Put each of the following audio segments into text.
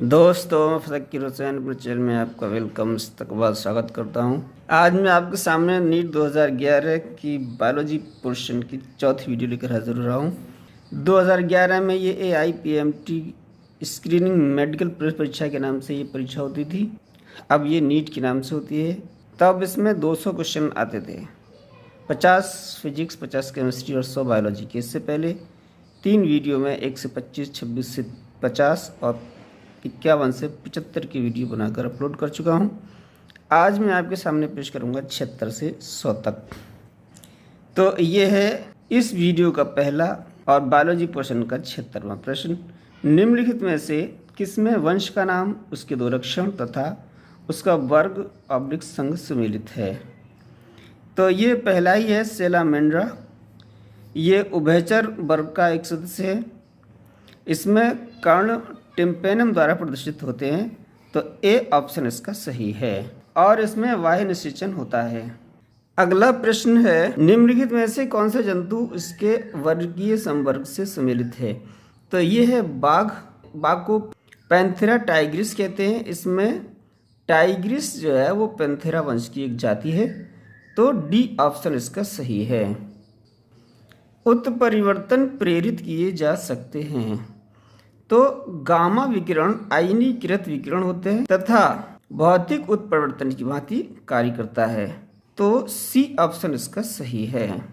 दोस्तों, फ़कीर हुसैन चैनल में आपका वेलकम इस्तकबाल स्वागत करता हूं। आज मैं आपके सामने नीट 2011 की बायोलॉजी पोर्शन की चौथी वीडियो लेकर हाजिर हो रहा हूं। 2011 में ये AIPMT स्क्रीनिंग मेडिकल परीक्षा के नाम से ये परीक्षा होती थी। अब ये नीट के नाम से होती है। तब इसमें 200 क्वेश्चन आते थे, 50 फिजिक्स, 50 केमिस्ट्री और 100 बायोलॉजी के। इससे पहले 3 वीडियो में 1 से 25, 26 से 50 और 51 से 75 की वीडियो बनाकर अपलोड कर चुका हूं। आज मैं आपके सामने पेश करूंगा 76 से 100 तक। तो ये है इस वीडियो का पहला और बायोलॉजी पोर्शन का 76वां प्रश्न। निम्नलिखित में से किसमें वंश का नाम, उसके 2 लक्षण तथा उसका वर्ग ऑब्लिक संघ सम्मिलित है? तो ये पहला ही है, सेलामेंड्रा। ये उभयचर वर्ग का एक सदस्य है। इसमें कर्ण टिम्पेनम द्वारा प्रदर्शित होते हैं, तो ए ऑप्शन इसका सही है। और इसमें वाह्य निषेचन होता है। अगला प्रश्न है, निम्नलिखित में से कौन सा जंतु इसके वर्गीय संवर्ग से सम्मिलित है? तो ये है बाघ। बाघ को पैंथेरा टाइग्रिस कहते हैं। इसमें टाइग्रिस जो है वो पैंथेरा वंश की एक जाति है, तो डी ऑप्शन इसका सही है। उत्परिवर्तन प्रेरित किए जा सकते हैं, तो गामा विकिरण आयनीकृत विकिरण होते हैं तथा भौतिक उत्परिवर्तन की भांति कार्य करता है, तो सी ऑप्शन इसका सही है।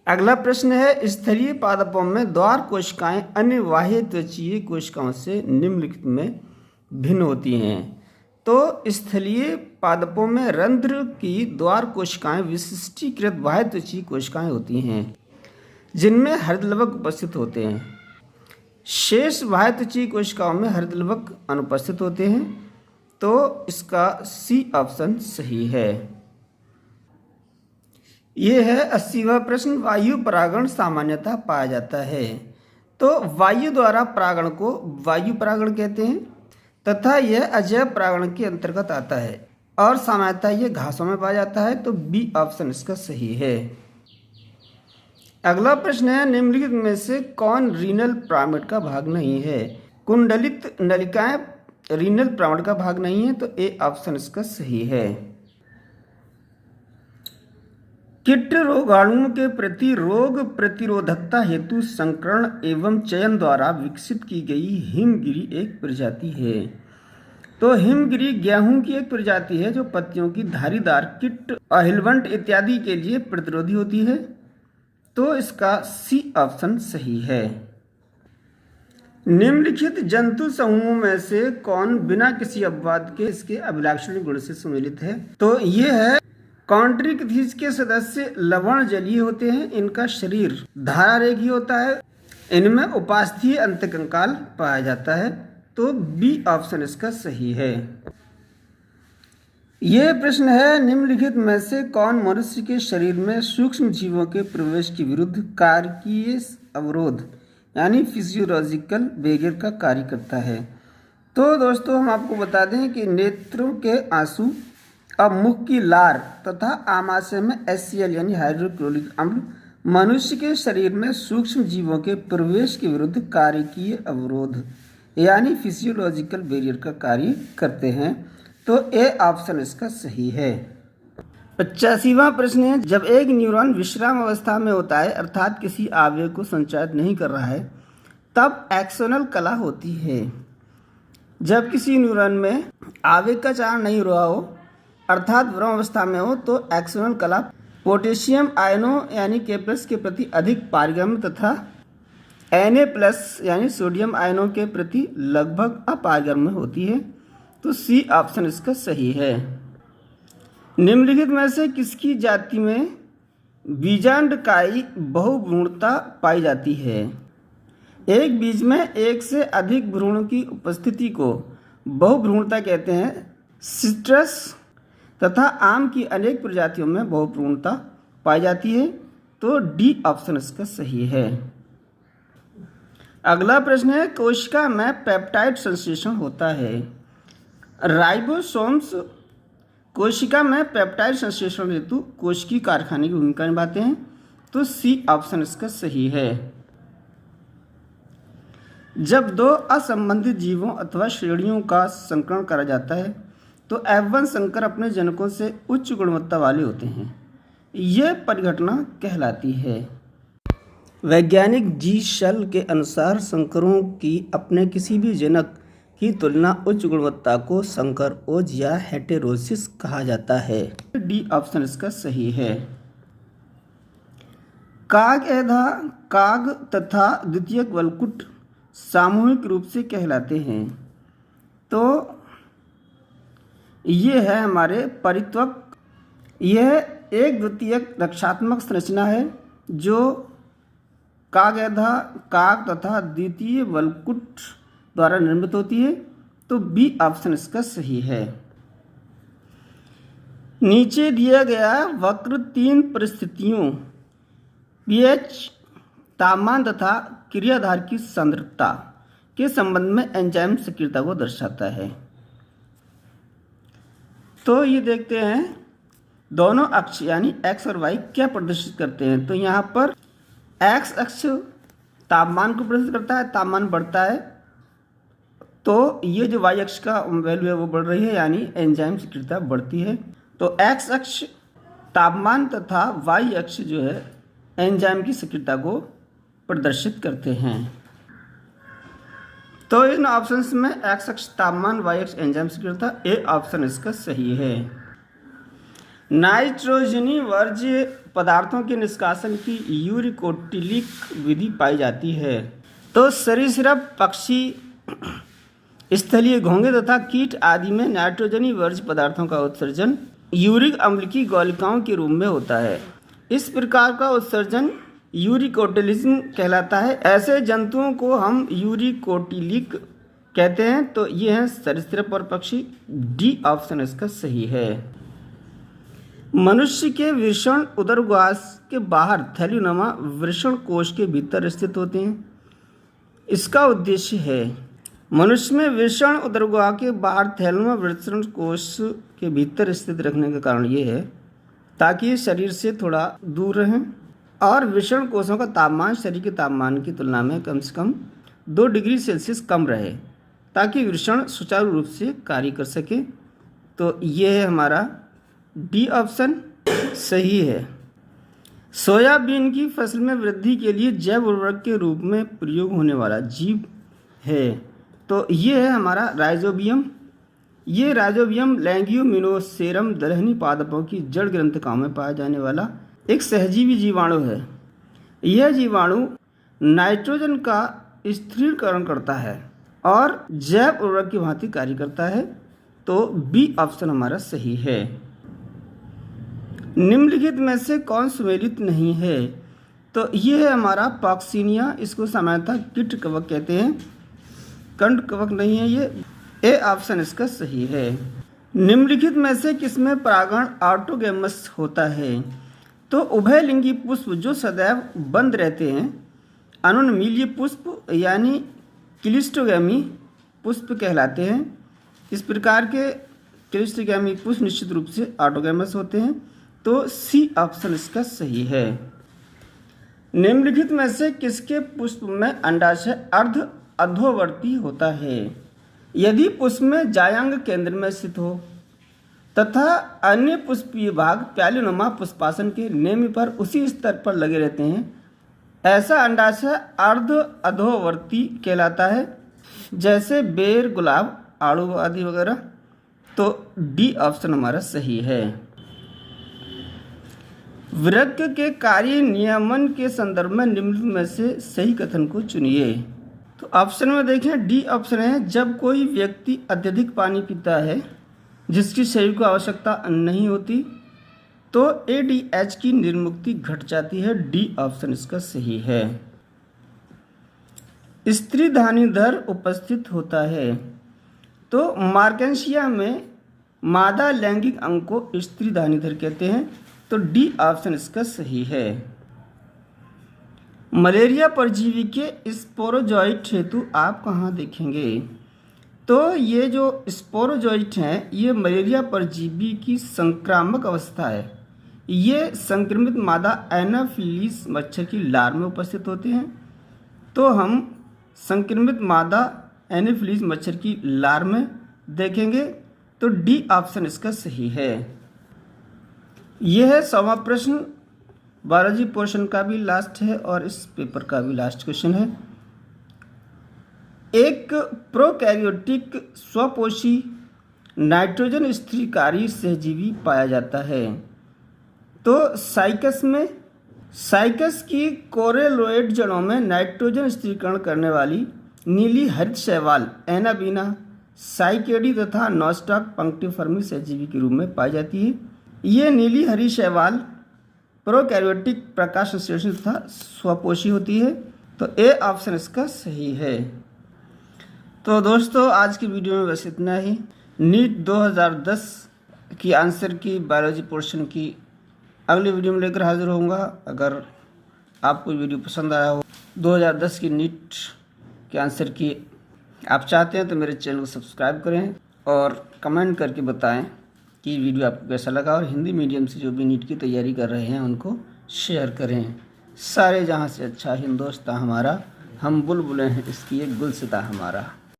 अगला प्रश्न है, स्थलीय पादपों में द्वार कोशिकाएं अन्य बाह्य त्वचीय कोशिकाओं से निम्नलिखित में भिन्न होती हैं। तो स्थलीय पादपों में रंध्र की द्वार कोशिकाएं विशिष्टीकृत बाह्य त्वचीय कोशिकाएं होती हैं, जिनमें हृदलवक उपस्थित होते हैं। शेष बाह्य त्वचीय कोशिकाओं में हृदलवक अनुपस्थित होते हैं, तो इसका सी ऑप्शन सही है। ये है 80वां प्रश्न, वायु परागण सामान्यतः पाया जाता है। तो वायु द्वारा परागण को वायु परागण कहते हैं तथा यह अजैव परागण के अंतर्गत आता है और सामान्यतः यह घासों में पाया जाता है, तो बी ऑप्शन इसका सही है। अगला प्रश्न है, निम्नलिखित में से कौन रीनल पिरामिड का भाग नहीं है? कुंडलित नलिकाएं रीनल पिरामिड का भाग नहीं है, तो ए ऑप्शन इसका सही है। कीट रोगाणुओं के प्रति रोग प्रतिरोधकता हेतु संकरण एवं चयन द्वारा विकसित की गई हिमगिरी एक प्रजाति है। तो हिमगिरी गेहूं की एक प्रजाति है जो पत्तियों की धारीदार कीट और हिलवंट इत्यादि के लिए प्रतिरोधी होती है, तो इसका सी ऑप्शन सही है। निम्नलिखित जंतु समूहों में से कौन बिना किसी अपवाद के इसके अभिलाक्षणिक गुण से सम्मिलित है? तो ये है कॉन्ट्रिकथीज के सदस्य लवण जलीय होते हैं। इनका शरीर धारारेखी होता है। इनमें उपास्थीय अंतकंकाल पाया जाता है, तो बी ऑप्शन इसका सही है। यह प्रश्न है, निम्नलिखित में से कौन मनुष्य के शरीर में सूक्ष्म जीवों के प्रवेश के विरुद्ध कारकीय अवरोध यानी फिजियोलॉजिकल बैरियर का कार्य करता है? तो दोस्तों, हम आपको बता दें कि नेत्रों के आंसू और मुख की लार तथा आमाशय में HCl यानी हाइड्रोक्लोरिक अम्ल मनुष्य के शरीर में सूक्ष्म जीवों के प्रवेश के विरुद्ध कारकीय अवरोध यानी फिजियोलॉजिकल बैरियर का कार्य करते हैं, तो ए ऑप्शन इसका सही है। 85वां प्रश्न है, जब एक न्यूरॉन विश्राम अवस्था में होता है अर्थात किसी आवेग को संचारित नहीं कर रहा है, तब एक्सोनल कला होती है। जब किसी न्यूरॉन में आवेग का चारण नहीं हो रहा हो अर्थात विश्राम अवस्था में हो, तो एक्सोनल कला पोटेशियम आयनों यानी K+ के प्रति अधिक पारगम्य तथा Na+ यानी सोडियम आयनों के प्रति लगभग अपारगम्य होती है, तो सी ऑप्शन इसका सही है। निम्नलिखित में से किसकी जाति में बीजांडकाई बहुभ्रूणता पाई जाती है? एक बीज में एक से अधिक भ्रूण की उपस्थिति को बहुभ्रूणता कहते हैं। सिट्रस तथा आम की अनेक प्रजातियों में बहुभ्रूणता पाई जाती है, तो डी ऑप्शन इसका सही है। अगला प्रश्न है, कोशिका में पेप्टाइड संश्लेषण होता है। राइबोसोम्स कोशिका में पेप्टाइड संश्लेषण हेतु कोशिकीय कारखाने की भूमिका निभाते हैं, तो सी ऑप्शन इसका सही है। जब दो असंबंधित जीवों अथवा श्रेणियों का संकरण करा जाता है तो F1 संकर अपने जनकों से उच्च गुणवत्ता वाले होते हैं। यह परिघटना कहलाती है। वैज्ञानिक जी शल के अनुसार संकरों की अपने किसी भी जनक की तुलना उच्च गुणवत्ता को संकर ओज या हेटेरोसिस कहा जाता है। डी ऑप्शन इसका सही है। काग एधा काग तथा द्वितीयक वलकुट सामूहिक रूप से कहलाते हैं। तो ये है हमारे परित्वक। यह एक द्वितीयक रक्षात्मक संरचना है जो कागैधा काग तथा द्वितीय वलकुट द्वारा निर्मित होती है। तो बी ऑप्शन इसका सही है। नीचे दिया गया वक्र 3 परिस्थितियों पीएच, तापमान तथा क्रियाधार की सांद्रता के संबंध में एंजाइम सक्रियता को दर्शाता है। तो ये देखते हैं दोनों अक्ष यानी एक्स और वाई क्या प्रदर्शित करते हैं। तो यहाँ पर एक्स अक्ष तापमान को प्रदर्शित करता है, तापमान बढ़ता है तो ये जो वाई अक्ष का वैल्यू है वो बढ़ रही है यानी एंजाइम सक्रियता बढ़ती है। तो एक्स अक्ष तापमान तथा वाई अक्ष जो है एंजाइम की सक्रियता को प्रदर्शित करते हैं। तो इन ऑप्शंस में एक्स अक्ष तापमान, वाई अक्ष एंजाइम सक्रियता, ए ऑप्शन इसका सही है। नाइट्रोजनी वर्ज्य पदार्थों के निष्कासन की यूरिकोटिलिक विधि पाई जाती है। तो सरीसृप, पक्षी, स्थलीय घोंघे तथा कीट आदि में नाइट्रोजनी वर्ज्य पदार्थों का उत्सर्जन यूरिक अम्ल की गोलिकाओं के रूप में होता है। इस प्रकार का उत्सर्जन यूरिकोटिलिज्म कहलाता है। ऐसे जंतुओं को हम यूरिकोटिलिक कहते हैं। तो ये हैं सरीसृप और पक्षी। डी ऑप्शन इसका सही है। मनुष्य के वृषण उदरग्वास के बाहर थैलीनुमा वृषण कोश के भीतर स्थित होते हैं। इसका उद्देश्य है मनुष्य में वृषण उदरग्वाह के बाहर थैलीनुमा वृषण कोश के भीतर स्थित रखने का कारण ये है ताकि ये शरीर से थोड़ा दूर रहें और वृषण कोशों का तापमान शरीर के तापमान की तुलना में कम से कम 2 डिग्री सेल्सियस कम रहे ताकि वृषण सुचारू रूप से कार्य कर सके। तो ये है हमारा डी ऑप्शन सही है। सोयाबीन की फसल में वृद्धि के लिए जैव उर्वरक के रूप में प्रयोग होने वाला जीव है। तो ये है हमारा राइजोबियम। ये राइजोबियम लैंगियोमिनोसेरम दलहनी पादपों की जड़ ग्रंथिकाओं में पाया जाने वाला एक सहजीवी जीवाणु है। यह जीवाणु नाइट्रोजन का स्थिरीकरण करता है और जैव उर्वरक की भांति कार्य करता है। तो बी ऑप्शन हमारा सही है। निम्नलिखित में से कौन सुमेलित नहीं है। तो ये है हमारा पॉक्सीनिया। इसको सामान्यतः कीट कवक कहते हैं, कंड कवक नहीं है ये। ए ऑप्शन इसका सही है। निम्नलिखित में से किसमें परागण ऑटोगैमस होता है। तो उभयलिंगी पुष्प जो सदैव बंद रहते हैं अनुन्मील्य पुष्प यानी क्लिस्टोगैमी पुष्प कहलाते हैं। इस प्रकार के क्लिस्टोगैमी पुष्प निश्चित रूप से ऑटोगैमस होते हैं। तो सी ऑप्शन इसका सही है। निम्नलिखित में से किसके पुष्प में अंडाशय अर्ध अधोवर्ती होता है। यदि पुष्प में जायांग केंद्र में स्थित हो तथा अन्य पुष्पीय भाग प्यालीनुमा पुष्पासन के नेमी पर उसी स्तर पर लगे रहते हैं, ऐसा अंडाशय अर्ध अधोवर्ती कहलाता है, जैसे बेर, गुलाब, आड़ू आदि वगैरह। तो डी ऑप्शन हमारा सही है। वृक्क के कार्य नियमन के संदर्भ में निम्न में से सही कथन को चुनिए। तो ऑप्शन में देखें डी ऑप्शन है, जब कोई व्यक्ति अत्यधिक पानी पीता है जिसकी शरीर को आवश्यकता नहीं होती तो एडीएच की निर्मुक्ति घट जाती है। डी ऑप्शन इसका सही है। स्त्रीधानी दर उपस्थित होता है। तो मार्केंशिया में मादा लैंगिक अंग को स्त्रीधानी दर कहते हैं। तो डी ऑप्शन इसका सही है। मलेरिया परजीवी के स्पोरोजोइट हेतु आप कहाँ देखेंगे। तो ये जो स्पोरोजोइट हैं ये मलेरिया परजीवी की संक्रामक अवस्था है। ये संक्रमित मादा एनाफिलीस मच्छर की लार में उपस्थित होते हैं। तो हम संक्रमित मादा एनोफिलीज मच्छर की लार्वे देखेंगे, तो डी ऑप्शन इसका सही है। यह है 100वां प्रश्न, बायोलॉजी पोर्शन का भी लास्ट है और इस पेपर का भी लास्ट क्वेश्चन है। एक प्रोकैरियोटिक स्वपोषी नाइट्रोजन स्थिरीकारी सहजीवी पाया जाता है, तो साइकस की कोरेलोइड जड़ों में नाइट्रोजन स्थिरीकरण करने वाली नीली हरित शैवाल एनाबीना साइकेडी तथा नॉस्टॉक पंक्टिफर्मी सहजीवी के रूप में पाई जाती है। ये नीली हरी शैवाल प्रोकैरियोटिक प्रकाश संश्लेषण तथा स्वपोषी होती है, तो ए ऑप्शन इसका सही है। तो दोस्तों आज की वीडियो में बस इतना ही। नीट 2010 की आंसर की बायोलॉजी पोर्शन की अगली वीडियो में लेकर हाजिर होऊंगा। अगर आपको वीडियो पसंद आया हो, 2010 की नीट के आंसर की आप चाहते हैं तो मेरे चैनल को सब्सक्राइब करें और कमेंट करके बताएं कि वीडियो आपको कैसा लगा, और हिंदी मीडियम से जो भी नीट की तैयारी कर रहे हैं उनको शेयर करें। सारे जहां से अच्छा हिंदुस्तान हमारा, हम बुलबुलें हैं इसकी एक गुलसिता हमारा।